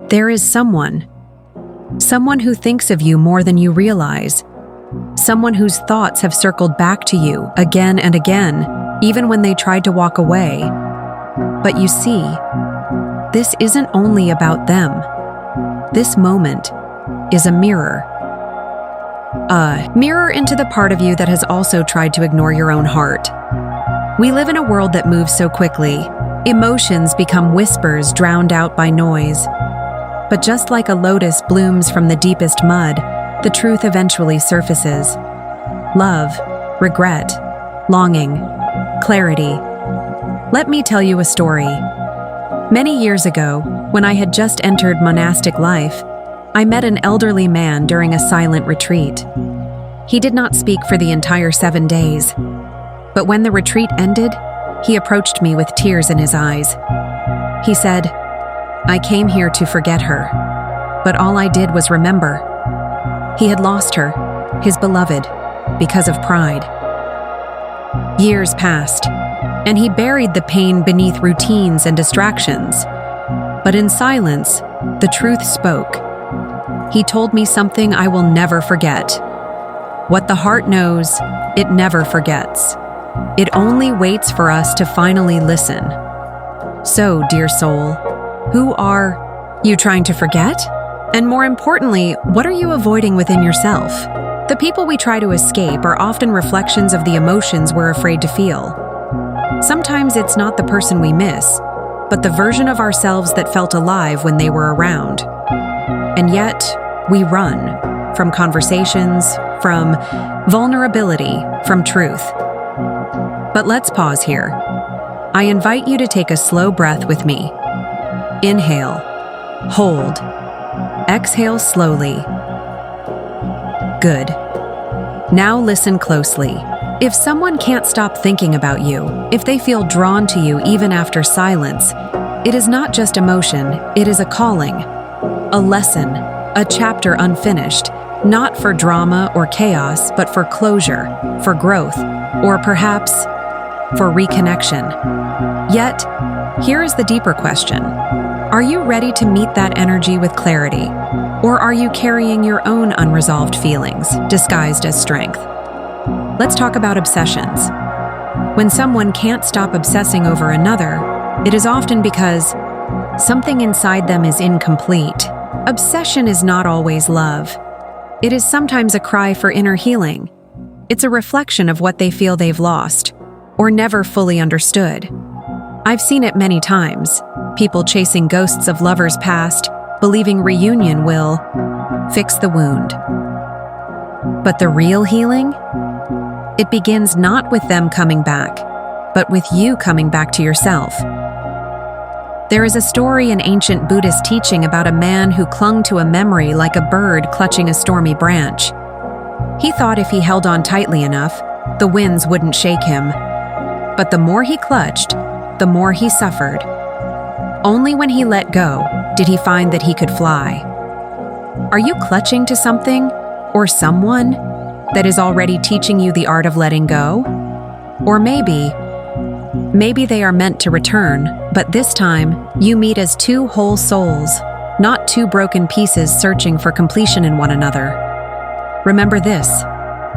There is someone who thinks of you more than you realize, someone whose thoughts have circled back to you again and again, even when they tried to walk away. But you see, this isn't only about them. This moment is a mirror. A mirror into the part of you that has also tried to ignore your own heart. We live in a world that moves so quickly. Emotions become whispers drowned out by noise. But just like a lotus blooms from the deepest mud, the truth eventually surfaces. Love, regret, longing, clarity. Let me tell you a story. Many years ago, when I had just entered monastic life, I met an elderly man during a silent retreat. He did not speak for the entire 7 days. But when the retreat ended, he approached me with tears in his eyes. He said, "I came here to forget her, but all I did was remember." He had lost her, his beloved, because of pride. Years passed, and he buried the pain beneath routines and distractions. But in silence, the truth spoke. He told me something I will never forget. What the heart knows, it never forgets. It only waits for us to finally listen. So, dear soul, who are you trying to forget? And more importantly, what are you avoiding within yourself? The people we try to escape are often reflections of the emotions we're afraid to feel. Sometimes it's not the person we miss, but the version of ourselves that felt alive when they were around. And yet, we run from conversations, from vulnerability, from truth. But let's pause here. I invite you to take a slow breath with me. Inhale, hold, exhale slowly. Good. Now listen closely. If someone can't stop thinking about you, if they feel drawn to you even after silence, it is not just emotion, it is a calling, a lesson, a chapter unfinished, not for drama or chaos, but for closure, for growth, or perhaps for reconnection. Yet, here is the deeper question. Are you ready to meet that energy with clarity? Or are you carrying your own unresolved feelings, disguised as strength? Let's talk about obsessions. When someone can't stop obsessing over another, it is often because something inside them is incomplete. Obsession is not always love. It is sometimes a cry for inner healing. It's a reflection of what they feel they've lost, or never fully understood. I've seen it many times. People chasing ghosts of lovers past, believing reunion will fix the wound. But the real healing? It begins not with them coming back, but with you coming back to yourself. There is a story in ancient Buddhist teaching about a man who clung to a memory like a bird clutching a stormy branch. He thought if he held on tightly enough, the winds wouldn't shake him. But the more he clutched, the more he suffered. Only when he let go did he find that he could fly. Are you clutching to something or someone that is already teaching you the art of letting go? Or maybe they are meant to return, but this time you meet as two whole souls, not two broken pieces searching for completion in one another. Remember this: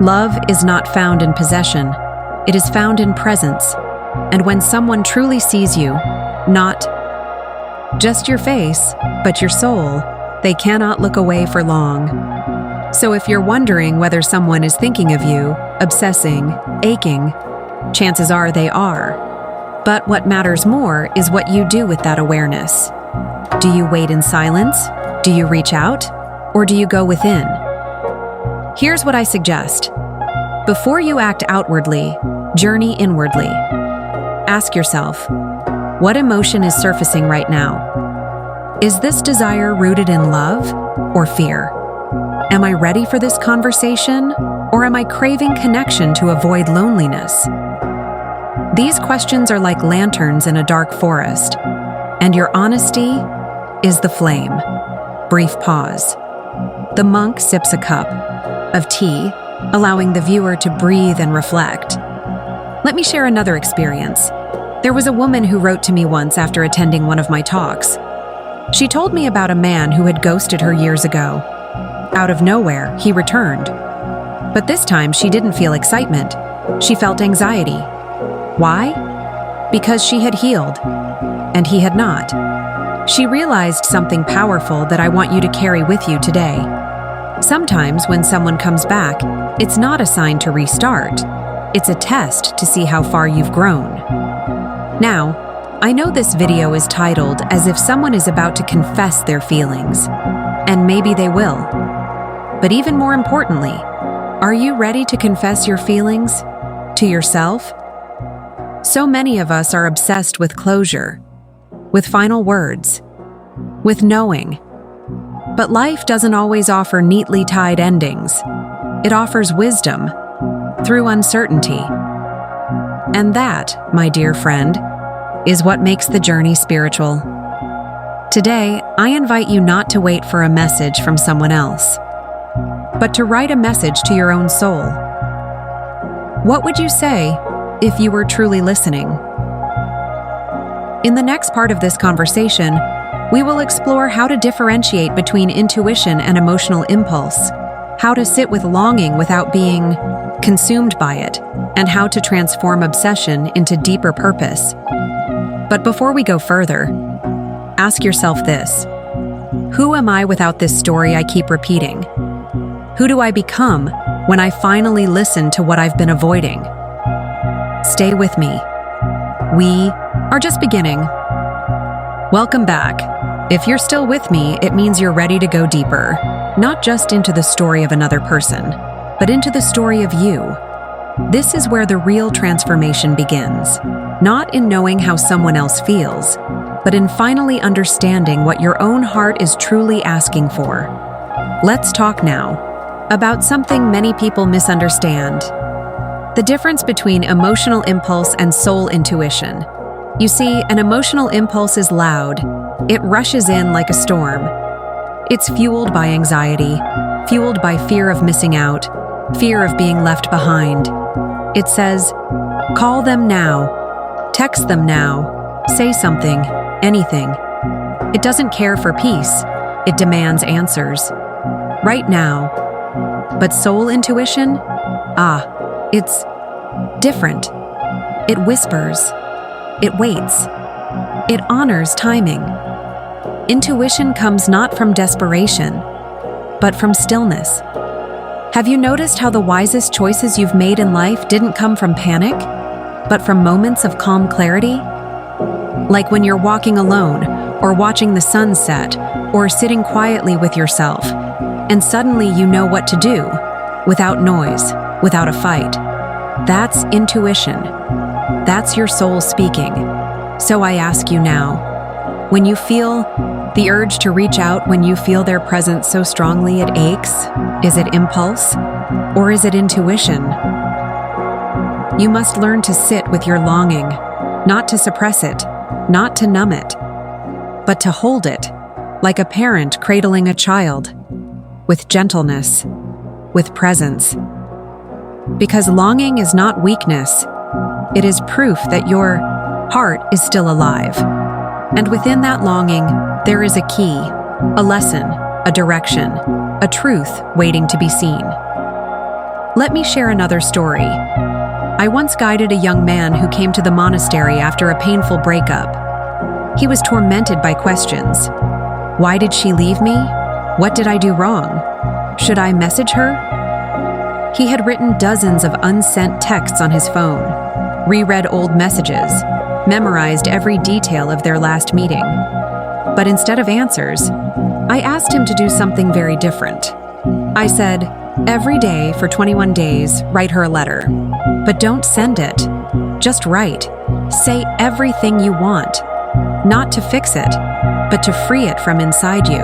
love is not found in possession, it is found in presence. And when someone truly sees you, not just your face, but your soul, they cannot look away for long. So if you're wondering whether someone is thinking of you, obsessing, aching, chances are they are. But what matters more is what you do with that awareness. Do you wait in silence? Do you reach out? Or do you go within? Here's what I suggest. Before you act outwardly, journey inwardly. Ask yourself, what emotion is surfacing right now? Is this desire rooted in love or fear? Am I ready for this conversation, or am I craving connection to avoid loneliness? These questions are like lanterns in a dark forest, and your honesty is the flame. Brief pause. The monk sips a cup of tea, allowing the viewer to breathe and reflect. Let me share another experience. There was a woman who wrote to me once after attending one of my talks. She told me about a man who had ghosted her years ago. Out of nowhere, he returned. But this time, she didn't feel excitement. She felt anxiety. Why? Because she had healed, and he had not. She realized something powerful that I want you to carry with you today. Sometimes when someone comes back, it's not a sign to restart. It's a test to see how far you've grown. Now, I know this video is titled as if someone is about to confess their feelings, and maybe they will. But even more importantly, are you ready to confess your feelings to yourself? So many of us are obsessed with closure, with final words, with knowing. But life doesn't always offer neatly tied endings. It offers wisdom through uncertainty. And that, my dear friend, is what makes the journey spiritual. Today, I invite you not to wait for a message from someone else, but to write a message to your own soul. What would you say if you were truly listening? In the next part of this conversation, we will explore how to differentiate between intuition and emotional impulse, how to sit with longing without being consumed by it, and how to transform obsession into deeper purpose. But before we go further, ask yourself this: who am I without this story I keep repeating? Who do I become when I finally listen to what I've been avoiding? Stay with me. We are just beginning. Welcome back. If you're still with me, it means you're ready to go deeper, not just into the story of another person, but into the story of you. This is where the real transformation begins, not in knowing how someone else feels, but in finally understanding what your own heart is truly asking for. Let's talk now about something many people misunderstand: the difference between emotional impulse and soul intuition. You see, an emotional impulse is loud. It rushes in like a storm. It's fueled by anxiety, fueled by fear of missing out, fear of being left behind. It says, call them now, text them now, say something, anything. It doesn't care for peace. It demands answers. Right now. But soul intuition? It's different. It whispers. It waits. It honors timing. Intuition comes not from desperation, but from stillness. Have you noticed how the wisest choices you've made in life didn't come from panic, but from moments of calm clarity? Like when you're walking alone, or watching the sun set, or sitting quietly with yourself, and suddenly you know what to do, without noise, without a fight. That's intuition. That's your soul speaking. So I ask you now, when you feel the urge to reach out, when you feel their presence so strongly it aches, is it impulse or is it intuition? You must learn to sit with your longing, not to suppress it, not to numb it, but to hold it, like a parent cradling a child, with gentleness, with presence. Because longing is not weakness, it is proof that your heart is still alive. And within that longing, there is a key, a lesson, a direction, a truth waiting to be seen. Let me share another story. I once guided a young man who came to the monastery after a painful breakup. He was tormented by questions. Why did she leave me? What did I do wrong? Should I message her? He had written dozens of unsent texts on his phone, reread old messages, memorized every detail of their last meeting. But instead of answers, I asked him to do something very different. I said, every day for 21 days, write her a letter. But don't send it. Just write. Say everything you want. Not to fix it, but to free it from inside you.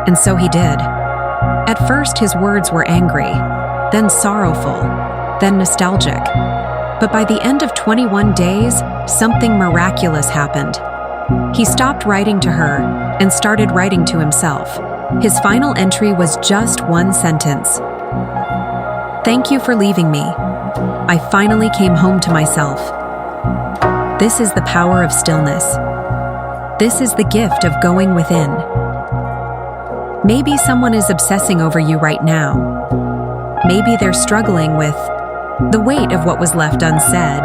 And so he did. At first, his words were angry, then sorrowful, then nostalgic. But by the end of 21 days, something miraculous happened. He stopped writing to her and started writing to himself. His final entry was just one sentence. Thank you for leaving me. I finally came home to myself. This is the power of stillness. This is the gift of going within. Maybe someone is obsessing over you right now. Maybe they're struggling with the weight of what was left unsaid,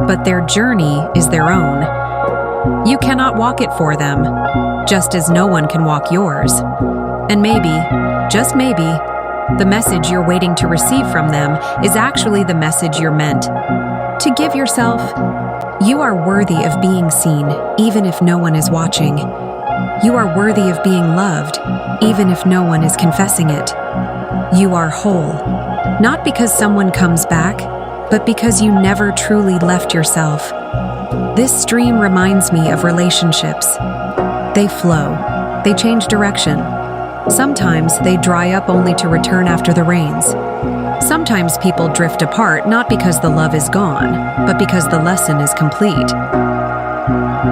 but their journey is their own. You cannot walk it for them, just as no one can walk yours. And maybe, just maybe, the message you're waiting to receive from them is actually the message you're meant to give yourself. You are worthy of being seen, even if no one is watching. You are worthy of being loved, even if no one is confessing it. You are whole, not because someone comes back, but because you never truly left yourself. This stream reminds me of relationships. They flow, they change direction. Sometimes they dry up only to return after the rains. Sometimes people drift apart not because the love is gone, but because the lesson is complete.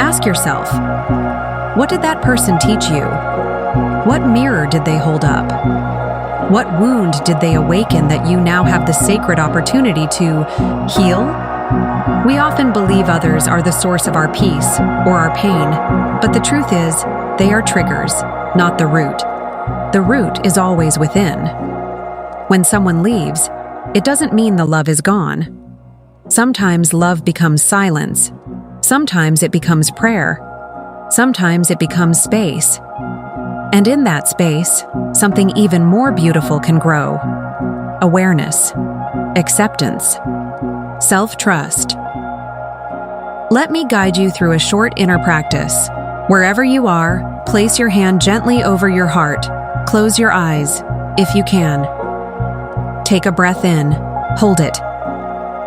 Ask yourself, what did that person teach you? What mirror did they hold up? What wound did they awaken that you now have the sacred opportunity to heal? We often believe others are the source of our peace or our pain, but the truth is, they are triggers, not the root. The root is always within. When someone leaves, it doesn't mean the love is gone. Sometimes love becomes silence. Sometimes it becomes prayer. Sometimes it becomes space. And in that space, something even more beautiful can grow. Awareness, acceptance, self-trust. Let me guide you through a short inner practice. Wherever you are, place your hand gently over your heart. Close your eyes, if you can. Take a breath in, hold it,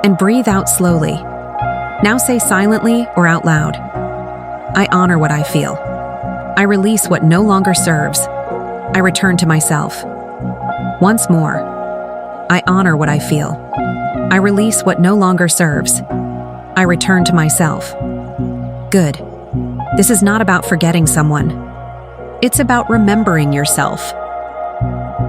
and breathe out slowly. Now say silently or out loud, I honor what I feel. I release what no longer serves. I return to myself. Once more, I honor what I feel. I release what no longer serves. I return to myself. Good. This is not about forgetting someone. It's about remembering yourself.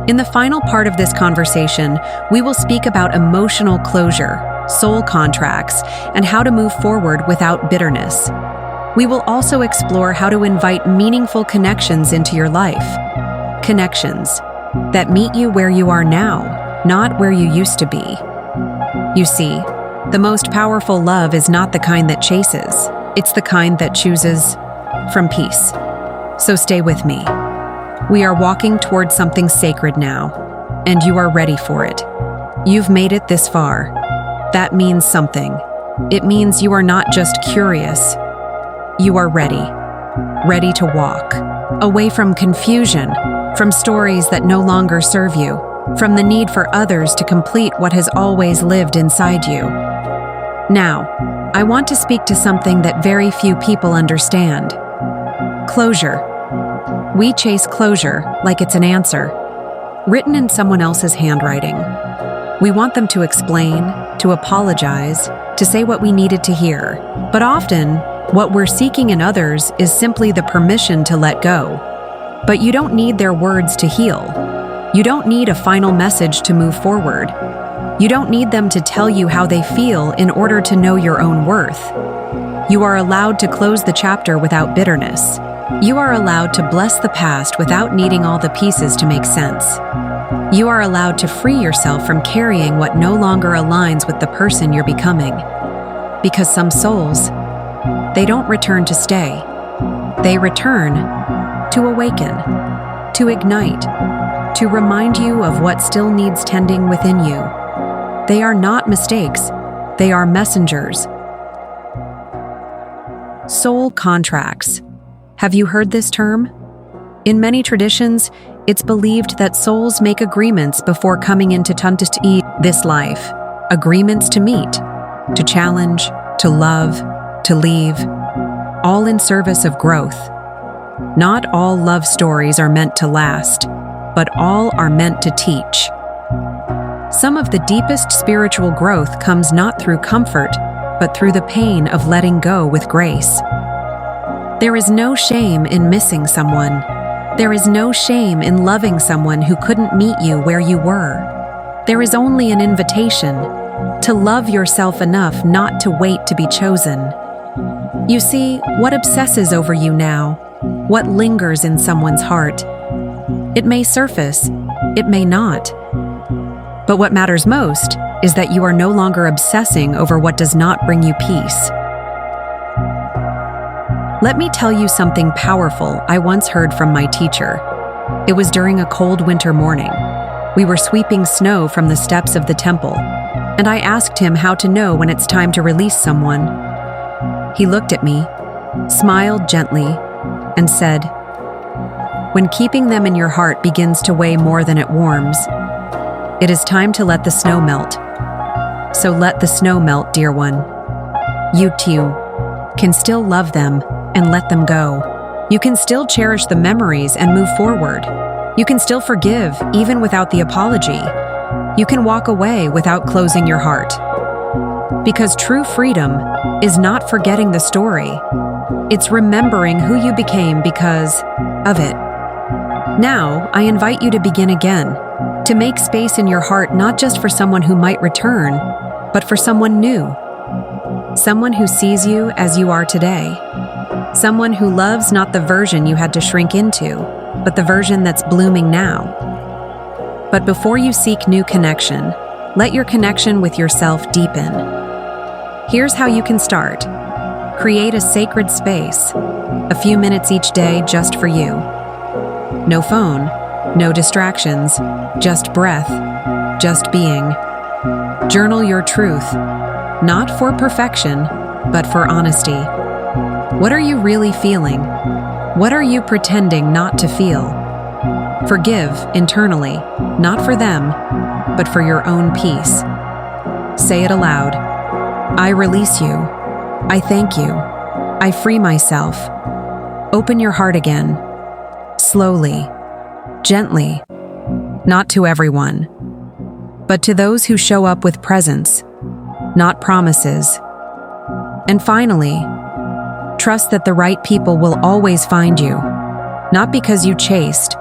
In the final part of this conversation, we will speak about emotional closure, soul contracts, and how to move forward without bitterness. We will also explore how to invite meaningful connections into your life. Connections that meet you where you are now, not where you used to be. You see, the most powerful love is not the kind that chases, it's the kind that chooses from peace. So stay with me. We are walking towards something sacred now, and you are ready for it. You've made it this far. That means something. It means you are not just curious. You are ready. Ready to walk. Away from confusion, from stories that no longer serve you, from the need for others to complete what has always lived inside you. Now, I want to speak to something that very few people understand. Closure. We chase closure like it's an answer, written in someone else's handwriting. We want them to explain, to apologize, to say what we needed to hear. But often, what we're seeking in others is simply the permission to let go. But you don't need their words to heal. You don't need a final message to move forward. You don't need them to tell you how they feel in order to know your own worth. You are allowed to close the chapter without bitterness. You are allowed to bless the past without needing all the pieces to make sense. You are allowed to free yourself from carrying what no longer aligns with the person you're becoming. Because some souls, they don't return to stay. They return to awaken, to ignite, to remind you of what still needs tending within you. They are not mistakes. They are messengers. Soul contracts. Have you heard this term? In many traditions, it's believed that souls make agreements before coming into this life. Agreements to meet, to challenge, to love, to leave, all in service of growth. Not all love stories are meant to last, but all are meant to teach. Some of the deepest spiritual growth comes not through comfort, but through the pain of letting go with grace. There is no shame in missing someone. There is no shame in loving someone who couldn't meet you where you were. There is only an invitation to love yourself enough not to wait to be chosen, You see, what obsesses over you now, what lingers in someone's heart, it may surface, it may not. But what matters most is that you are no longer obsessing over what does not bring you peace. Let me tell you something powerful I once heard from my teacher. It was during a cold winter morning. We were sweeping snow from the steps of the temple, and I asked him how to know when it's time to release someone. He looked at me, smiled gently, and said, "When keeping them in your heart begins to weigh more than it warms, it is time to let the snow melt. So let the snow melt, dear one. You too can still love them and let them go. You can still cherish the memories and move forward. You can still forgive even without the apology. You can walk away without closing your heart. Because true freedom is not forgetting the story. It's remembering who you became because of it. Now, I invite you to begin again, to make space in your heart not just for someone who might return, but for someone new. Someone who sees you as you are today. Someone who loves not the version you had to shrink into, but the version that's blooming now. But before you seek new connection, let your connection with yourself deepen. Here's how you can start. Create a sacred space, a few minutes each day just for you. No phone, no distractions, just breath, just being. Journal your truth, not for perfection, but for honesty. What are you really feeling? What are you pretending not to feel? Forgive internally, not for them, but for your own peace. Say it aloud. I release you. I thank you. I free myself. Open your heart again. Slowly, gently, not to everyone, but to those who show up with presence, not promises. And finally, trust that the right people will always find you, not because you chased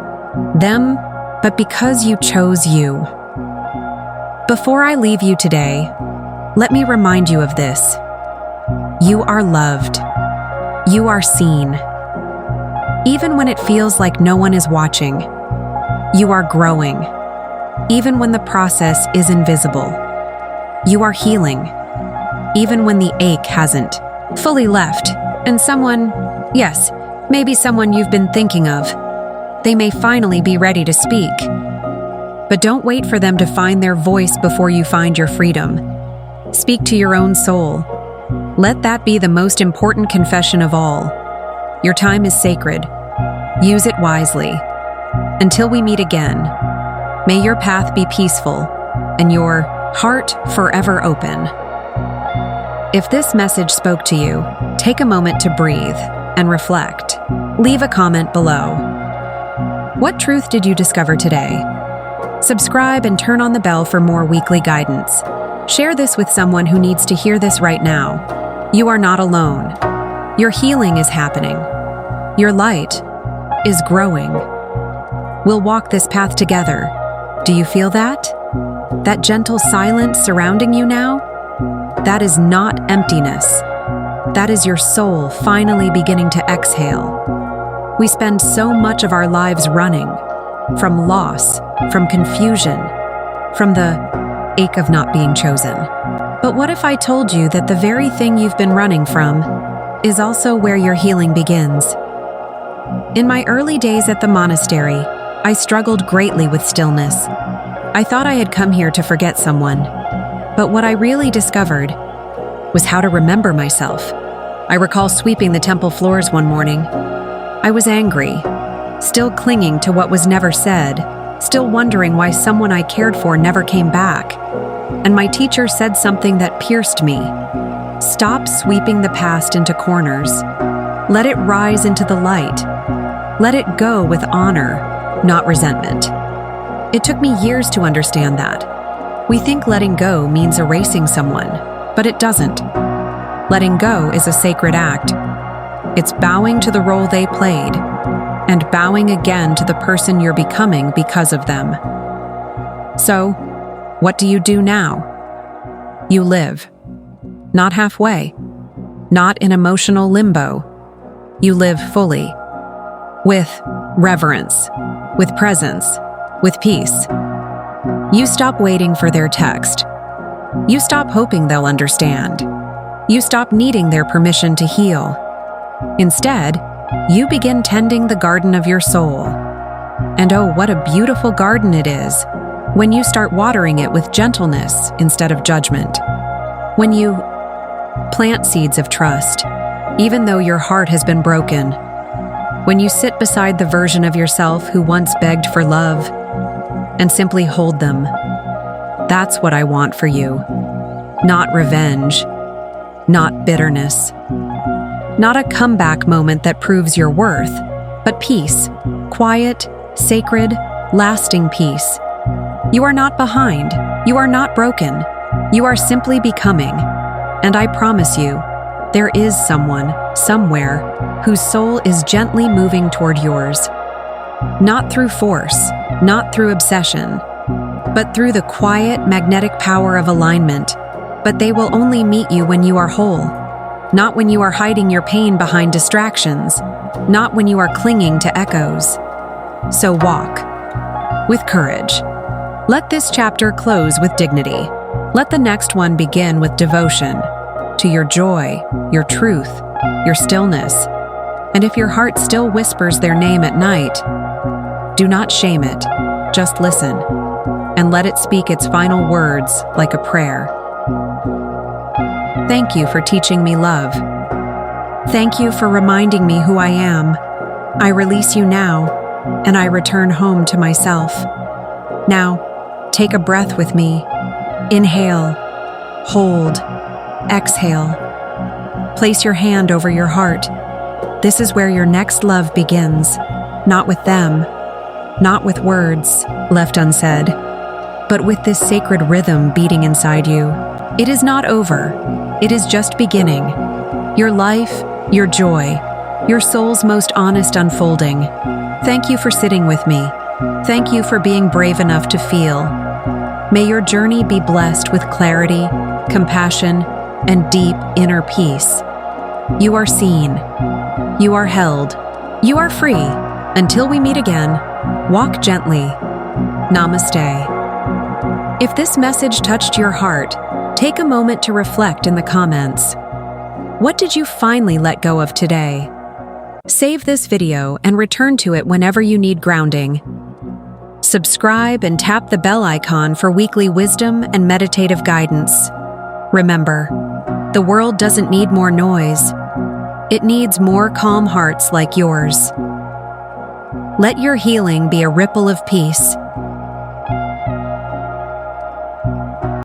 them, but because you chose you. Before I leave you today, let me remind you of this. You are loved. You are seen. Even when it feels like no one is watching, you are growing. Even when the process is invisible, you are healing. Even when the ache hasn't fully left, and someone, yes, maybe someone you've been thinking of, they may finally be ready to speak. But don't wait for them to find their voice before you find your freedom. Speak to your own soul. Let that be the most important confession of all. Your time is sacred. Use it wisely. Until we meet again, may your path be peaceful and your heart forever open. If this message spoke to you, take a moment to breathe and reflect. Leave a comment below. What truth did you discover today? Subscribe and turn on the bell for more weekly guidance. Share this with someone who needs to hear this right now. You are not alone. Your healing is happening. Your light is growing. We'll walk this path together. Do you feel that? That gentle silence surrounding you now? That is not emptiness. That is your soul finally beginning to exhale. We spend so much of our lives running, from loss, from confusion, from the ache of not being chosen. But what if I told you that the very thing you've been running from is also where your healing begins? In my early days at the monastery, I struggled greatly with stillness. I thought I had come here to forget someone, but what I really discovered was how to remember myself. I recall sweeping the temple floors one morning. I was angry, still clinging to what was never said, still wondering why someone I cared for never came back. And my teacher said something that pierced me. Stop sweeping the past into corners. Let it rise into the light. Let it go with honor, not resentment. It took me years to understand that. We think letting go means erasing someone, but it doesn't. Letting go is a sacred act. It's bowing to the role they played and bowing again to the person you're becoming because of them. So, what do you do now? You live. Not halfway. not in emotional limbo. You live fully, with reverence, with presence, with peace. You stop waiting for their text. You stop hoping they'll understand. You stop needing their permission to heal. Instead, you begin tending the garden of your soul. And oh, what a beautiful garden it is when you start watering it with gentleness instead of judgment. When you plant seeds of trust, even though your heart has been broken. When you sit beside the version of yourself who once begged for love and simply hold them. That's what I want for you. Not revenge, not bitterness, not a comeback moment that proves your worth, but peace, quiet, sacred, lasting peace. You are not behind. You are not broken. You are simply becoming. And I promise you, there is someone, somewhere, whose soul is gently moving toward yours. Not through force, not through obsession, but through the quiet, magnetic power of alignment. But they will only meet you when you are whole, not when you are hiding your pain behind distractions, not when you are clinging to echoes. So walk with courage. Let this chapter close with dignity. Let the next one begin with devotion to your joy, your truth, your stillness. And if your heart still whispers their name at night, do not shame it, just listen, and let it speak its final words like a prayer. Thank you for teaching me love. Thank you for reminding me who I am. I release you now, and I return home to myself. Now, take a breath with me. Inhale, hold, exhale. Place your hand over your heart. This is where your next love begins, not with them, not with words left unsaid, but with this sacred rhythm beating inside you. It is not over. It is just beginning. Your life, your joy, your soul's most honest unfolding. Thank you for sitting with me. Thank you for being brave enough to feel. May your journey be blessed with clarity, compassion, and deep inner peace. You are seen. You are held. You are free. Until we meet again, walk gently. Namaste. If this message touched your heart, take a moment to reflect in the comments. What did you finally let go of today? Save this video and return to it whenever you need grounding. Subscribe and tap the bell icon for weekly wisdom and meditative guidance. Remember, the world doesn't need more noise. It needs more calm hearts like yours. Let your healing be a ripple of peace,